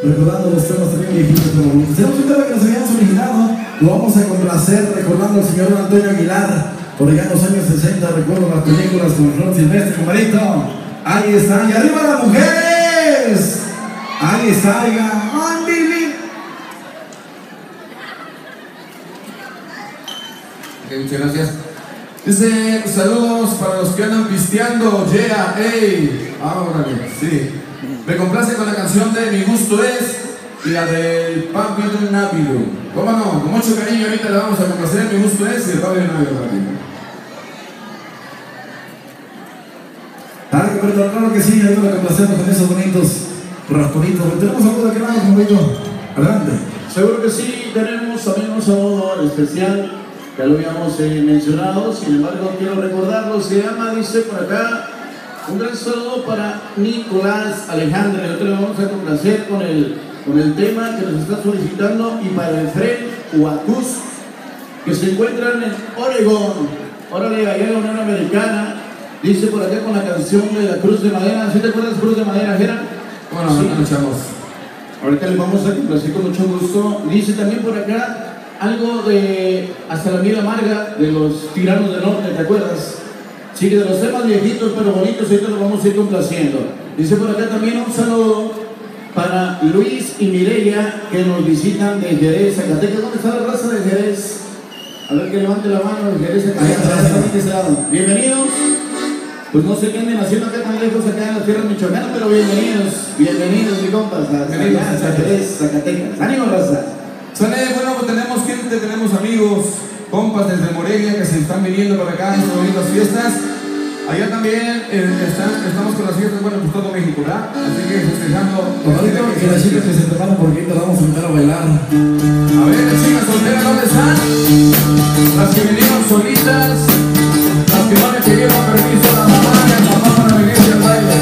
recordando los temas también viejitos pero bonitos. Tenemos un tema que nos habíamos originado, lo vamos a complacer recordando al señor Antonio Aguilar, por allá en los años 60, recuerdo las películas con Ron Silvestre, compadrito. Ahí está, y arriba las mujeres. Ahí está, oiga. Okay, muchas gracias. Dice, saludos para los que andan pisteando, yeah, hey, órale, sí. Me complace con la canción de Mi Gusto Es y la del Papi de Návido. ¿Cómo no? Con mucho cariño ahorita le vamos a complacer Mi Gusto Es y el Papi de Návido. Claro que sí, ahí lo complacemos con esos bonitos rasponitos. ¿Tenemos algo de qué lado, conmigo? Adelante. Seguro que sí, tenemos también un saludo especial, ya lo habíamos mencionado, sin embargo quiero recordarlo, se llama, dice por acá, un gran saludo para Nicolás Alejandro. Nosotros le vamos a complacer con el tema que nos está solicitando, y para el Fred Huacuz, que se encuentran en Oregón, órale, allá en la Unión Americana. Dice por acá con la canción de la Cruz de Madera. ¿Sí te acuerdas de Cruz de Madera, Jera? Bueno, sí. Escuchamos. Ahorita les vamos a complacer con mucho gusto. Dice también por acá algo de Hasta la Miel Amarga, de los Tiranos del Norte, ¿te acuerdas? Sí, que de los temas viejitos pero bonitos, ahorita los vamos a ir complaciendo. Dice por acá también un saludo para Luis y Mireya, que nos visitan de Jerez, Zacatecas. ¿Dónde está la raza de Jerez? A ver, que levante la mano de Jerez, Zacatecas. Bienvenidos. Pues no sé qué anden haciendo acá tan lejos, acá en la tierra michoacana, pero bienvenidos, mi compas, a Jerez, Zacatecas. ¡Ánimo, raza! Sale, bueno, pues tenemos gente, tenemos amigos, compas desde Morelia que se están viniendo para acá en estas bonitas fiestas. Allá también estamos con las fiestas, bueno, pues todo México, ¿verdad? Así que festejando. Ahorita que las chicas que se preparan por aquí te vamos a invitar a bailar. A ver, las chicas solteras, ¿dónde están? Las que vinieron solitas, las que no le pidieron permiso a la mamá y al papá para venirse al baile.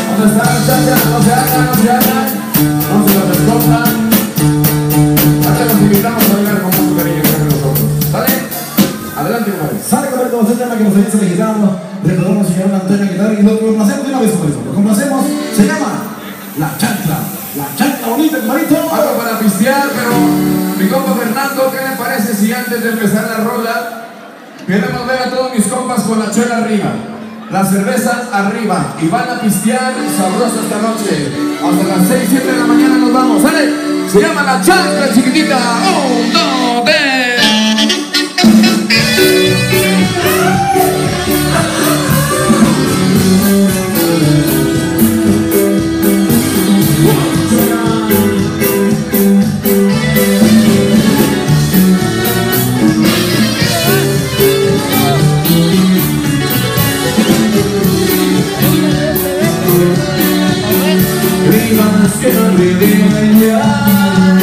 ¿Dónde están, muchachas? No se hagan, no se hagan, no se las escondan. Acá los invitamos a bailar con mucho cariño entre nosotros. ¿Sale? Adelante, comadre. Sale con el tema que nos había solicitado. Recordamos al señor Antonio Aguilar y lo complacemos de una vez por eso. Lo complacemos, se llama La Chancla. La Chancla bonita, comadrito. Algo para pistear, pero mi compa Fernando, ¿qué le parece si antes de empezar la rola queremos ver a todos mis compas con la chela arriba, la cerveza arriba, y van a pistear sabroso esta noche? Hasta las 6, 7 de la mañana nos vamos, ¿sale? Se llama La Chancla, chiquitita. 1, 2, 3. Que no olviden ya.